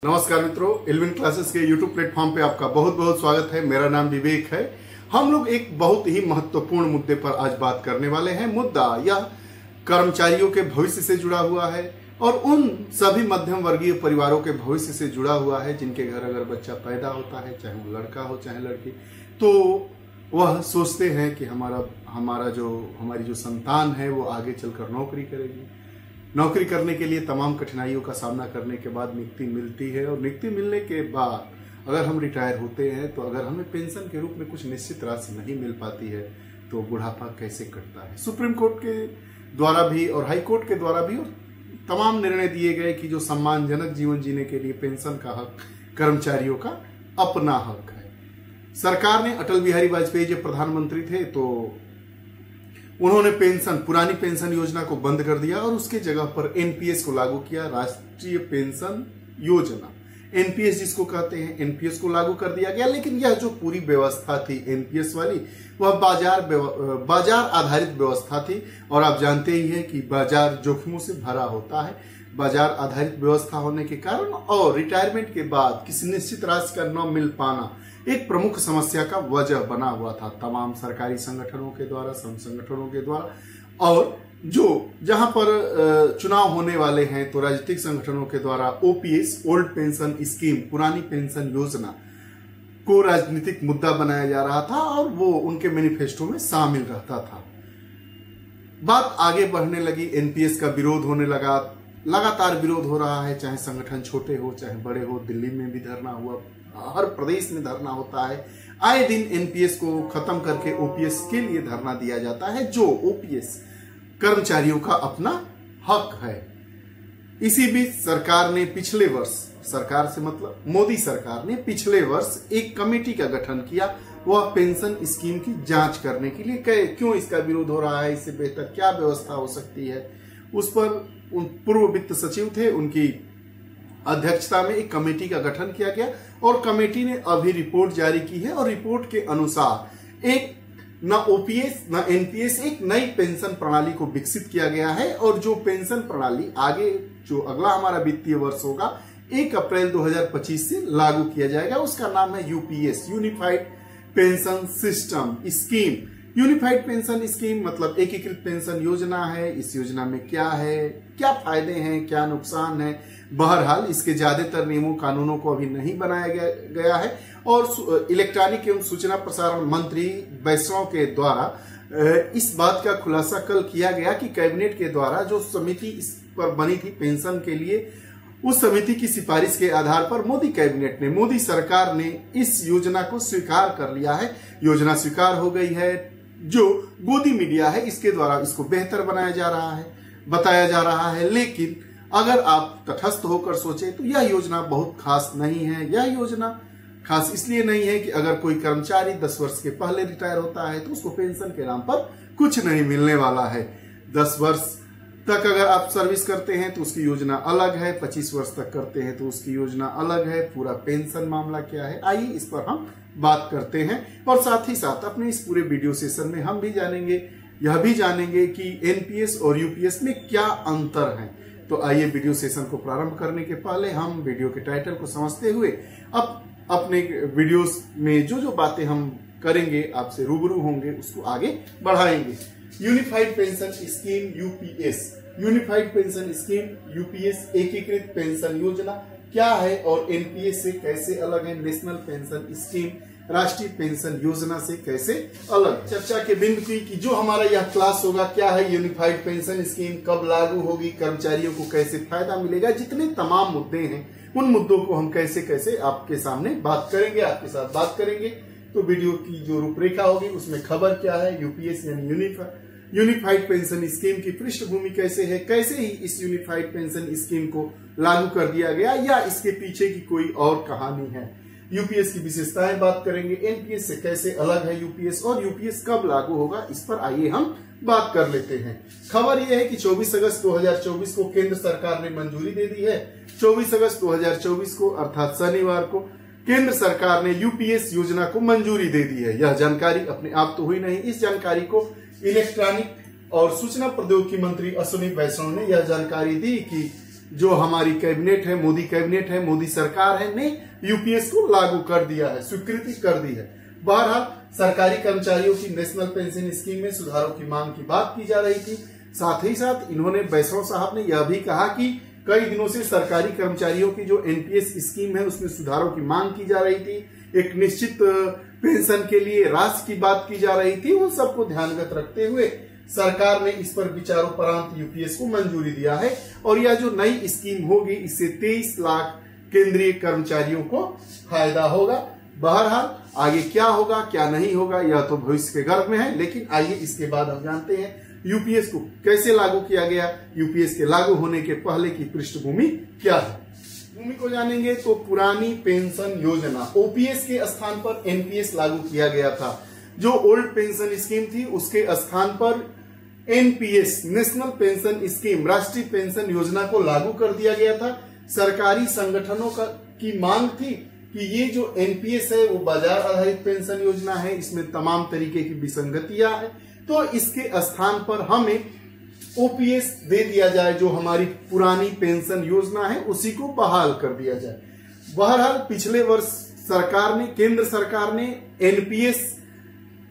नमस्कार मित्रों, Alvin classes के यूट्यूब प्लेटफॉर्म पे आपका बहुत बहुत स्वागत है। मेरा नाम विवेक है। हम लोग एक बहुत ही महत्वपूर्ण मुद्दे पर आज बात करने वाले हैं। मुद्दा यह कर्मचारियों के भविष्य से जुड़ा हुआ है और उन सभी मध्यम वर्गीय परिवारों के भविष्य से जुड़ा हुआ है जिनके घर अगर बच्चा पैदा होता है, चाहे वो लड़का हो चाहे लड़की, तो वह सोचते हैं कि हमारी जो संतान है वो आगे चलकर नौकरी करेगी। नौकरी करने के लिए तमाम कठिनाइयों का सामना करने के बाद नियुक्ति मिलती है और नियुक्ति मिलने के बाद अगर हम रिटायर होते हैं तो अगर हमें पेंशन के रूप में कुछ निश्चित राशि नहीं मिल पाती है तो बुढ़ापा कैसे कटता है। सुप्रीम कोर्ट के द्वारा भी और हाई कोर्ट के द्वारा भी तमाम निर्णय दिए गए कि जो सम्मानजनक जीवन जीने के लिए पेंशन का हक कर्मचारियों का अपना हक है। सरकार ने अटल बिहारी वाजपेयी जब प्रधानमंत्री थे तो उन्होंने पुरानी पेंशन योजना को बंद कर दिया और उसके जगह पर एनपीएस को लागू किया, राष्ट्रीय पेंशन योजना। एनपीएस जिसको कहते हैं, एनपीएस को लागू कर दिया गया। लेकिन यह जो पूरी व्यवस्था थी एनपीएस वाली, वह बाजार आधारित व्यवस्था थी और आप जानते ही हैं कि बाजार जोखिमों से भरा होता है। बाजार आधारित व्यवस्था होने के कारण और रिटायरमेंट के बाद किसी निश्चित राशि का न मिल पाना एक प्रमुख समस्या का वजह बना हुआ था तमाम सरकारी संगठनों के द्वारा, संघ संगठनों के द्वारा। और जहां पर चुनाव होने वाले हैं तो राजनीतिक संगठनों के द्वारा ओपीएस, ओल्ड पेंशन स्कीम, पुरानी पेंशन योजना को राजनीतिक मुद्दा बनाया जा रहा था और वो उनके मैनिफेस्टो में शामिल रहता था। बात आगे बढ़ने लगी, एनपीएस का विरोध होने लगा, लगातार विरोध हो रहा है, चाहे संगठन छोटे हो चाहे बड़े हो। दिल्ली में भी धरना हुआ, हर प्रदेश में धरना होता है। आए दिन एनपीएस को खत्म करके ओपीएस के लिए धरना दिया जाता है, जो ओपीएस कर्मचारियों का अपना हक है। इसी बीच सरकार ने पिछले वर्ष, सरकार से मतलब मोदी सरकार ने पिछले वर्ष एक कमेटी का गठन किया, वह पेंशन स्कीम की जांच करने के लिए। क्यों इसका विरोध हो रहा है, इससे बेहतर क्या व्यवस्था हो सकती है, उस पर उन पूर्व वित्त सचिव थे, उनकी अध्यक्षता में एक कमेटी का गठन किया गया और कमेटी ने अभी रिपोर्ट जारी की है और रिपोर्ट के अनुसार एक न ओपीएस न एनपीएस, एक नई पेंशन प्रणाली को विकसित किया गया है। और जो पेंशन प्रणाली आगे जो अगला हमारा वित्तीय वर्ष होगा 1 अप्रैल 2025 से लागू किया जाएगा, उसका नाम है UPS, unified pension system scheme. Unified pension scheme मतलब एकीकृत पेंशन योजना है। इस योजना में क्या है, क्या फायदे हैं, क्या नुकसान है, बहरहाल इसके ज्यादातर नियमों कानूनों को अभी नहीं बनाया गया है। और इलेक्ट्रॉनिक एवं सूचना प्रसारण मंत्री वैष्णव के द्वारा इस बात का खुलासा कल किया गया कि कैबिनेट के द्वारा जो समिति इस पर बनी थी पेंशन के लिए, उस समिति की सिफारिश के आधार पर मोदी सरकार ने इस योजना को स्वीकार कर लिया है। योजना स्वीकार हो गई है। जो गोदी मीडिया है इसके द्वारा इसको बेहतर बनाया जा रहा है, बताया जा रहा है। लेकिन अगर आप तटस्थ होकर सोचें तो यह योजना बहुत खास नहीं है। यह योजना खास इसलिए नहीं है कि अगर कोई कर्मचारी 10 वर्ष के पहले रिटायर होता है तो उसको पेंशन के नाम पर कुछ नहीं मिलने वाला है। 10 वर्ष तक अगर आप सर्विस करते हैं तो उसकी योजना अलग है, 25 वर्ष तक करते हैं तो उसकी योजना अलग है। पूरा पेंशन मामला क्या है, आइए इस पर हम बात करते हैं। और साथ ही साथ अपने इस पूरे वीडियो सेशन में हम भी यह भी जानेंगे कि एनपीएस और यूपीएस में क्या अंतर है। तो आइए वीडियो सेशन को प्रारंभ करने के पहले हम वीडियो के टाइटल को समझते हुए अब अपने वीडियोस में जो बातें हम करेंगे, आपसे रूबरू होंगे, उसको आगे बढ़ाएंगे। Unified pension scheme UPS, unified pension scheme UPS एकीकृत पेंशन योजना क्या है और एनपीएस से कैसे अलग है, नेशनल पेंशन स्कीम राष्ट्रीय पेंशन योजना से कैसे अलग। चर्चा के बिंदु की कि जो हमारा यह क्लास होगा, क्या है यूनिफाइड पेंशन स्कीम, कब लागू होगी, कर्मचारियों को कैसे फायदा मिलेगा, जितने तमाम मुद्दे हैं उन मुद्दों को हम कैसे आपके सामने बात करेंगे, आपके साथ बात करेंगे। तो वीडियो की जो रूपरेखा होगी उसमें खबर क्या है, यूपीएस यानी यूनिफाइड पेंशन स्कीम की पृष्ठभूमि कैसे है, कैसे ही इस यूनिफाइड पेंशन स्कीम को लागू कर दिया गया या इसके पीछे की कोई और कहानी है। यूपीएस की विशेषताएं बात करेंगे, एनपीएस से कैसे अलग है यूपीएस और यूपीएस कब लागू होगा, इस पर आइए हम बात कर लेते हैं। खबर यह है कि 24 अगस्त 2024 को केंद्र सरकार ने मंजूरी दे दी है। 24 अगस्त 2024 को अर्थात शनिवार को केंद्र सरकार ने यूपीएस योजना को मंजूरी दे दी है। यह जानकारी अपने आप तो हुई नहीं, इस जानकारी को इलेक्ट्रॉनिक और सूचना प्रौद्योगिकी मंत्री अश्विनी वैष्णव ने यह जानकारी दी कि जो हमारी कैबिनेट है, मोदी कैबिनेट है, मोदी सरकार है, ने यूपीएस को लागू कर दिया है, स्वीकृति कर दी है। बहरहाल सरकारी कर्मचारियों की नेशनल पेंशन स्कीम में सुधारों की मांग की बात की जा रही थी। साथ ही साथ इन्होंने बैसव साहब ने यह भी कहा कि कई दिनों से सरकारी कर्मचारियों की जो एनपीएस स्कीम है उसमें सुधारों की मांग की जा रही थी, एक निश्चित पेंशन के लिए राशि की बात की जा रही थी। उन सबको ध्यानगत रखते हुए सरकार ने इस पर विचारोपरांत यूपीएस को मंजूरी दिया है और यह जो नई स्कीम होगी इससे 23 लाख केंद्रीय कर्मचारियों को फायदा होगा। बहरहाल आगे क्या होगा क्या नहीं होगा यह तो भविष्य के गर्भ में है, लेकिन आइए इसके बाद हम जानते हैं यूपीएस को कैसे लागू किया गया, यूपीएस के लागू होने के पहले की पृष्ठभूमि क्या है। भूमि को जानेंगे तो पुरानी पेंशन योजना ओपीएस के स्थान पर एनपीएस लागू किया गया था। जो ओल्ड पेंशन स्कीम थी उसके स्थान पर एनपीएस नेशनल पेंशन स्कीम राष्ट्रीय पेंशन योजना को लागू कर दिया गया था। सरकारी संगठनों की मांग थी कि ये जो एनपीएस है वो बाजार आधारित पेंशन योजना है, इसमें तमाम तरीके की विसंगतियां हैं, तो इसके स्थान पर हमें ओपीएस दे दिया जाए, जो हमारी पुरानी पेंशन योजना है उसी को बहाल कर दिया जाए। बहरहाल पिछले वर्ष केंद्र सरकार ने एनपीएस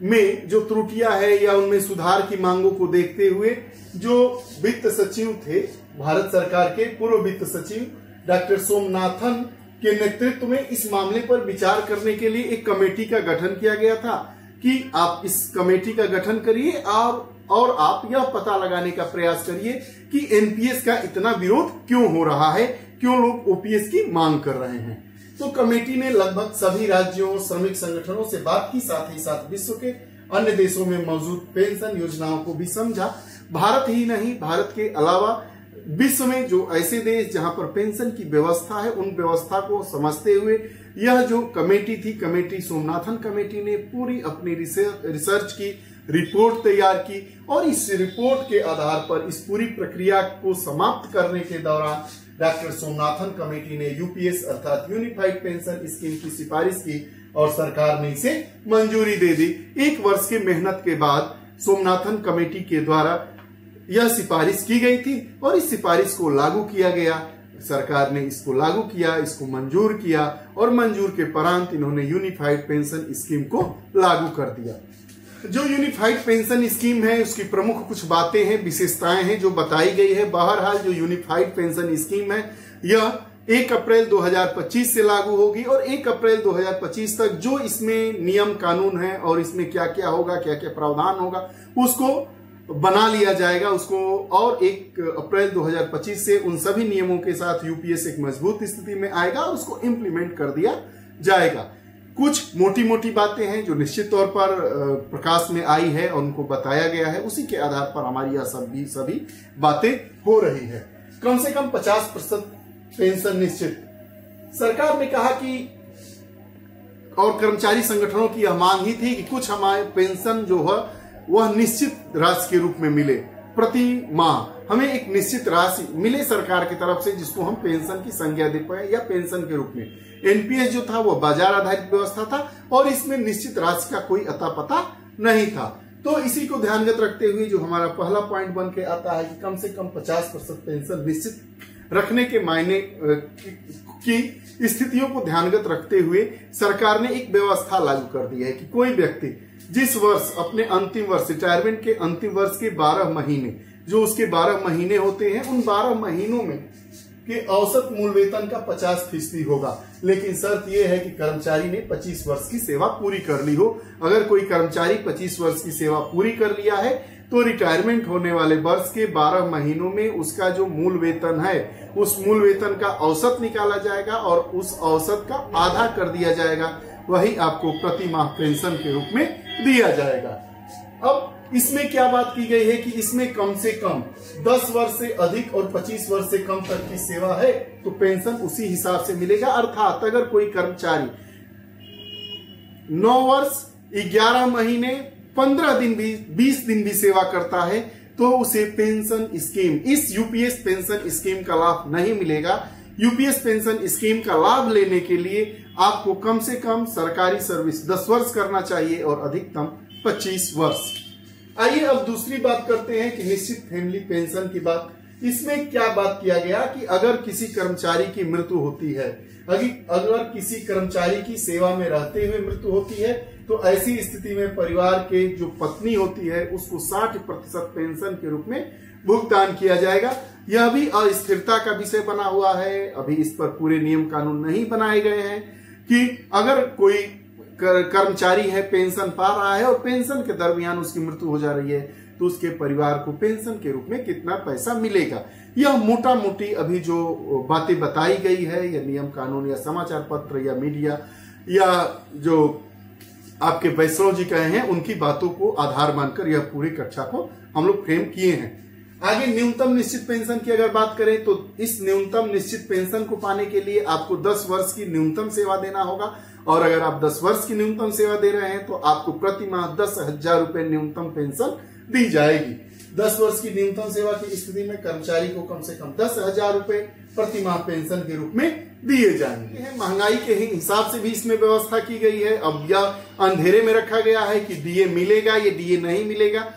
में जो त्रुटियां है या उनमें सुधार की मांगों को देखते हुए जो वित्त सचिव थे, भारत सरकार के पूर्व वित्त सचिव डॉक्टर सोमनाथन के नेतृत्व में इस मामले पर विचार करने के लिए एक कमेटी का गठन किया गया था कि आप इस कमेटी का गठन करिए और आप यह पता लगाने का प्रयास करिए कि एनपीएस का इतना विरोध क्यों हो रहा है, क्यों लोग ओपीएस की मांग कर रहे हैं। तो कमेटी ने लगभग सभी राज्यों, श्रमिक संगठनों से बात की, साथ ही साथ विश्व के अन्य देशों में मौजूद पेंशन योजनाओं को भी समझा। भारत ही नहीं, भारत के अलावा विश्व में जो ऐसे देश जहां पर पेंशन की व्यवस्था है उन व्यवस्था को समझते हुए यह जो कमेटी थी, कमेटी सोमनाथन कमेटी ने पूरी अपनी रिसर्च की, रिपोर्ट तैयार की और इस रिपोर्ट के आधार पर इस पूरी प्रक्रिया को समाप्त करने के दौरान डॉक्टर सोमनाथन कमेटी ने यूपीएस अर्थात यूनिफाइड पेंशन स्कीम की सिफारिश की और सरकार ने इसे मंजूरी दे दी। 1 वर्ष की मेहनत के बाद सोमनाथन कमेटी के द्वारा यह सिफारिश की गई थी और इस सिफारिश को लागू किया गया। सरकार ने इसको लागू किया, इसको मंजूर किया और मंजूर के परांत इन्होंने यूनिफाइड पेंशन स्कीम को लागू कर दिया। जो यूनिफाइड पेंशन स्कीम है उसकी प्रमुख कुछ बातें हैं, विशेषताएं हैं जो बताई गई है। बहरहाल जो यूनिफाइड पेंशन स्कीम है यह 1 अप्रैल 2025 से लागू होगी और 1 अप्रैल 2025 तक जो इसमें नियम कानून है और इसमें क्या क्या होगा, क्या क्या प्रावधान होगा उसको बना लिया जाएगा उसको, और 1 अप्रैल 2025 से उन सभी नियमों के साथ यूपीएस एक मजबूत स्थिति में आएगा और उसको इम्प्लीमेंट कर दिया जाएगा। कुछ मोटी मोटी बातें हैं जो निश्चित तौर पर प्रकाश में आई है और उनको बताया गया है, उसी के आधार पर हमारी यह सभी बातें हो रही है। कम से कम 50% पेंशन निश्चित। सरकार ने कहा कि और कर्मचारी संगठनों की यह मांग ही थी कि कुछ हमारे पेंशन जो है वह निश्चित राशि के रूप में मिले, प्रति माह हमें एक निश्चित राशि मिले सरकार की तरफ से जिसको हम पेंशन की संज्ञा दे पाए या पेंशन के रूप में। एनपीएस जो था वह बाजार आधारित व्यवस्था था और इसमें निश्चित राशि का कोई अता पता नहीं था। तो इसी को ध्यानगत रखते हुए जो हमारा पहला पॉइंट बन के आता है कि कम से कम 50% पेंशन निश्चित रखने के मायने की स्थितियों को ध्यानगत रखते हुए सरकार ने एक व्यवस्था लागू कर दी है कि कोई व्यक्ति जिस वर्ष अपने अंतिम वर्ष रिटायरमेंट के अंतिम वर्ष के 12 महीने जो उसके 12 महीने होते हैं उन 12 महीनों में के औसत मूल वेतन का 50% होगा, लेकिन शर्त यह है कि कर्मचारी ने 25 वर्ष की सेवा पूरी कर ली हो। अगर कोई कर्मचारी 25 वर्ष की सेवा पूरी कर लिया है तो रिटायरमेंट होने वाले वर्ष के 12 महीनों में उसका जो मूल वेतन है उस मूल वेतन का औसत निकाला जाएगा और उस औसत का आधा कर दिया जाएगा, वही आपको प्रति माह पेंशन के रूप में दिया जाएगा। अब इसमें क्या बात की गई है कि इसमें कम से कम 10 वर्ष से अधिक और 25 वर्ष से कम तक की सेवा है तो पेंशन उसी हिसाब से मिलेगा। अर्थात अगर कोई कर्मचारी 9 वर्ष 11 महीने 15 दिन भी 20 दिन भी सेवा करता है तो उसे पेंशन स्कीम, इस यूपीएस पेंशन स्कीम का लाभ नहीं मिलेगा। यूपीएस पेंशन स्कीम का लाभ लेने के लिए आपको कम से कम सरकारी सर्विस 10 वर्ष करना चाहिए और अधिकतम 25 वर्ष। आइए अब दूसरी बात करते हैं कि निश्चित फैमिली पेंशन की बात। इसमें क्या बात किया गया कि अगर किसी कर्मचारी की मृत्यु होती है, अगर किसी कर्मचारी की सेवा में रहते हुए मृत्यु होती है, तो ऐसी स्थिति में परिवार के जो पत्नी होती है उसको 60% पेंशन के रूप में भुगतान किया जाएगा। यह भी अस्थिरता का विषय बना हुआ है। अभी इस पर पूरे नियम कानून नहीं बनाए गए हैं कि अगर कोई कर्मचारी है, पेंशन पा रहा है और पेंशन के दरमियान उसकी मृत्यु हो जा रही है, तो उसके परिवार को पेंशन के रूप में कितना पैसा मिलेगा। यह मोटा मोटी अभी जो बातें बताई गई है, या नियम कानून या समाचार पत्र या मीडिया या जो आपके वैष्णव जी कहे हैं, उनकी बातों को आधार मानकर यह पूरी कक्षा को हम लोग फ्रेम किए हैं। आगे न्यूनतम निश्चित पेंशन की अगर बात करें, तो इस न्यूनतम निश्चित पेंशन को पाने के लिए आपको 10 वर्ष की न्यूनतम सेवा देना होगा, और अगर आप 10 वर्ष की न्यूनतम सेवा दे रहे हैं तो आपको प्रति माह 10,000 रुपए न्यूनतम पेंशन दी जाएगी। 10 वर्ष की न्यूनतम सेवा की स्थिति में कर्मचारी को कम से कम 10,000 रुपए प्रति माह पेंशन के रूप में दिए जाएंगे। महंगाई के हिसाब से भी इसमें व्यवस्था की गई है। अब यह अंधेरे में रखा गया है कि डीए मिलेगा, ये डीए नहीं मिलेगा।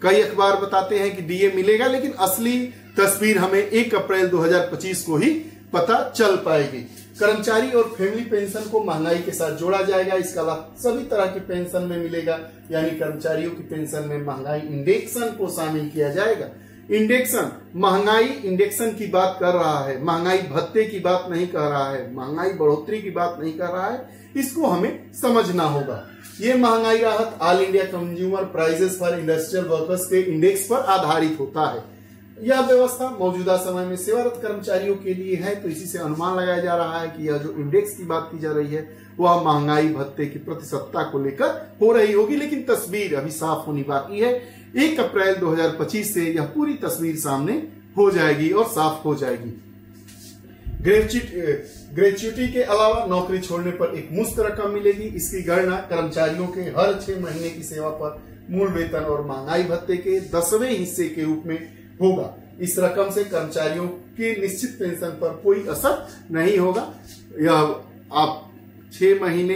कई अखबार बताते हैं कि डीए मिलेगा, लेकिन असली तस्वीर हमें 1 अप्रैल 2025 को ही पता चल पाएगी। कर्मचारी और फैमिली पेंशन को महंगाई के साथ जोड़ा जाएगा। इसका लाभ सभी तरह की पेंशन में मिलेगा, यानी कर्मचारियों की पेंशन में महंगाई इंडेक्सन को शामिल किया जाएगा। इंडेक्सन, महंगाई इंडेक्सन की बात कर रहा है, महंगाई भत्ते की बात नहीं कर रहा है, महंगाई बढ़ोतरी की बात नहीं कर रहा है। इसको हमें समझना होगा। ये महंगाई राहत all India consumer prices for industrial workers के इंडेक्स पर आधारित होता है। यह व्यवस्था मौजूदा समय में सेवारत कर्मचारियों के लिए है, तो इसी से अनुमान लगाया जा रहा है कि यह जो इंडेक्स की बात की जा रही है वह महंगाई भत्ते की प्रतिशतता को लेकर हो रही होगी, लेकिन तस्वीर अभी साफ होनी बाकी है। 1 अप्रैल 2025 से यह पूरी तस्वीर सामने हो जाएगी और साफ हो जाएगी। ग्रेच्युटी के अलावा नौकरी छोड़ने पर एक मुश्त रकम मिलेगी। इसकी गणना कर्मचारियों के हर 6 महीने की सेवा पर मूल वेतन और महंगाई भत्ते के 10वें हिस्से के रूप में होगा। इस रकम से कर्मचारियों की निश्चित पेंशन पर कोई असर नहीं होगा। यह आप 6 महीने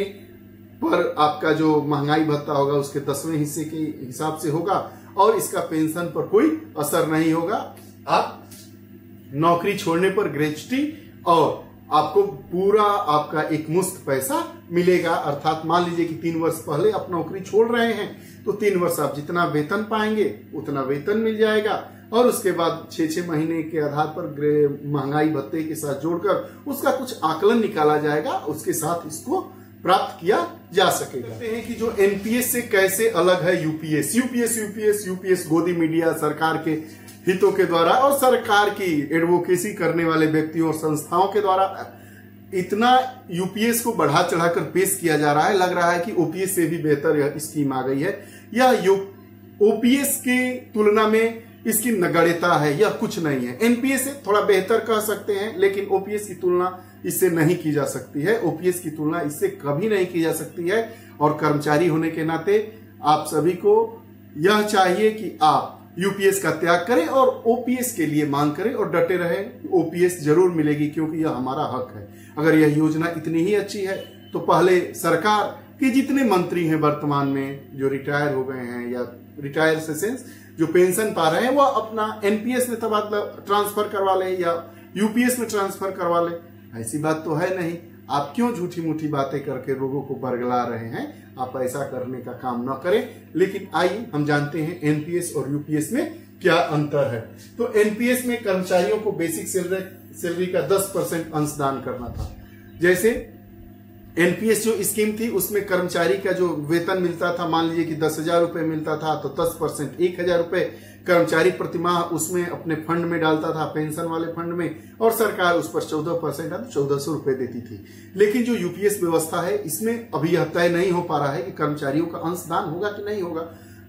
पर आपका जो महंगाई भत्ता होगा उसके 10वें हिस्से के हिसाब से होगा, और इसका पेंशन पर कोई असर नहीं होगा। आप नौकरी छोड़ने पर ग्रेच्युटी और आपको पूरा आपका एक मुश्त पैसा मिलेगा। अर्थात मान लीजिए कि 3 वर्ष पहले आप नौकरी छोड़ रहे हैं, तो 3 वर्ष आप जितना वेतन पाएंगे उतना वेतन मिल जाएगा, और उसके बाद 6-6 महीने के आधार पर महंगाई भत्ते के साथ जोड़कर उसका कुछ आकलन निकाला जाएगा, उसके साथ इसको प्राप्त किया जा सकेगा। कहते हैं कि जो एनपीएस से कैसे अलग है यूपीएस गोदी मीडिया सरकार के हितों के द्वारा और सरकार की एडवोकेसी करने वाले व्यक्तियों और संस्थाओं के द्वारा इतना यूपीएस को बढ़ा चढ़ाकर पेश किया जा रहा है, लग रहा है कि ओपीएस से भी बेहतर यह स्कीम आ गई है। यह ओपीएस की तुलना में इसकी नगण्यता है, यह कुछ नहीं है। एनपीएस से थोड़ा बेहतर कह सकते हैं, लेकिन ओपीएस की तुलना इससे नहीं की जा सकती है। ओपीएस की तुलना इससे कभी नहीं की जा सकती है। और कर्मचारी होने के नाते आप सभी को यह चाहिए कि आप यूपीएस का त्याग करें और ओपीएस के लिए मांग करें और डटे रहें। ओपीएस जरूर मिलेगी, क्योंकि यह हमारा हक है। अगर यह योजना इतनी ही अच्छी है तो पहले सरकार के जितने मंत्री हैं वर्तमान में जो रिटायर हो गए हैं या रिटायर सेशंस जो पेंशन पा रहे हैं, वह अपना एनपीएस में तबादला ट्रांसफर करवा ले या यूपीएस में ट्रांसफर करवा ले। ऐसी बात तो है नहीं। आप क्यों झूठी मूठी बातें करके लोगों को बरगला रहे हैं? आप ऐसा करने का काम न करें। लेकिन आइए हम जानते हैं एनपीएस और यूपीएस में क्या अंतर है। तो एनपीएस में कर्मचारियों को बेसिक सैलरी का 10% अंशदान करना था। जैसे एनपीएस जो स्कीम थी उसमें कर्मचारी का जो वेतन मिलता था, मान लीजिए कि 10,000 रुपए मिलता था, तो 10% 1,000 रुपए कर्मचारी प्रतिमाह उसमें अपने फंड में डालता था, पेंशन वाले फंड में, और सरकार उस पर 14% 1400 रुपए देती थी। लेकिन जो यूपीएस व्यवस्था है इसमें अभी यह तय नहीं हो पा रहा है कि कर्मचारियों का अंशदान होगा कि नहीं होगा।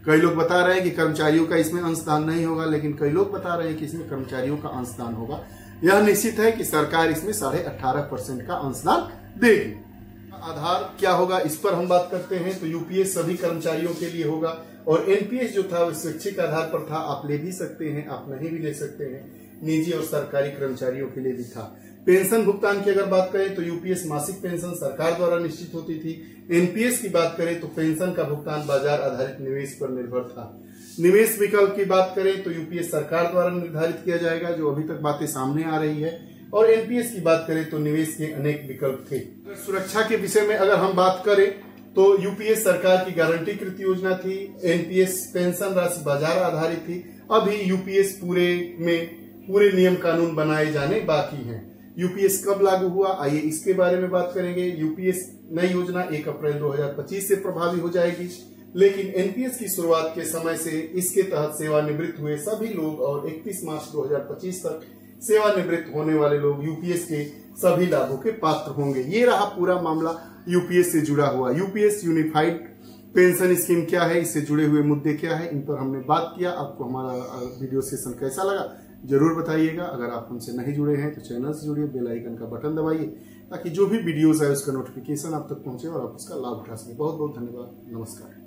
कई लोग बता रहे हैं कि कर्मचारियों का इसमें अंशदान नहीं होगा, लेकिन कई लोग बता रहे हैं कि इसमें कर्मचारियों का अंशदान होगा। यह निश्चित है कि सरकार इसमें 18.5% का अंशदान देगी। आधार क्या होगा इस पर हम बात करते हैं। तो यूपीएस सभी कर्मचारियों के लिए होगा, और एनपीएस जो था वो स्वैच्छिक आधार पर था। आप ले भी सकते हैं, आप नहीं भी ले सकते हैं। निजी और सरकारी कर्मचारियों के लिए भी था। पेंशन भुगतान की अगर बात करें तो यूपीएस मासिक पेंशन सरकार द्वारा निश्चित होती थी। एनपीएस की बात करें तो पेंशन का भुगतान बाजार आधारित निवेश पर निर्भर था। निवेश विकल्प की बात करें तो यूपीएस सरकार द्वारा निर्धारित किया जाएगा, जो अभी तक बातें सामने आ रही है। और एनपीएस की बात करें तो निवेश के अनेक विकल्प थे। सुरक्षा के विषय में अगर हम बात करें तो यूपीएस सरकार की गारंटीकृत योजना थी। एनपीएस पेंशन राशि बाजार आधारित थी। अभी यूपीएस पूरे नियम कानून बनाए जाने बाकी हैं। यूपीएस कब लागू हुआ, आइए इसके बारे में बात करेंगे। यूपीएस नई योजना 1 अप्रैल 2025 से प्रभावी हो जाएगी, लेकिन एनपीएस की शुरुआत के समय से इसके तहत सेवानिवृत्त हुए सभी लोग और 31 मार्च 2025 तक सेवानिवृत्त होने वाले लोग यूपीएस के सभी लाभों के पात्र होंगे। ये रहा पूरा मामला यूपीएस से जुड़ा हुआ। यूपीएस यूनिफाइड पेंशन स्कीम क्या है, इससे जुड़े हुए मुद्दे क्या है, इन पर हमने बात किया। आपको हमारा वीडियो सेशन कैसा लगा जरूर बताइएगा। अगर आप हमसे नहीं जुड़े हैं तो चैनल से जुड़िए, बेल आइकन का बटन दबाइए ताकि जो भी वीडियोस है उसका नोटिफिकेशन आप तक पहुंचे और आप उसका लाभ उठा सकें। बहुत बहुत धन्यवाद। नमस्कार।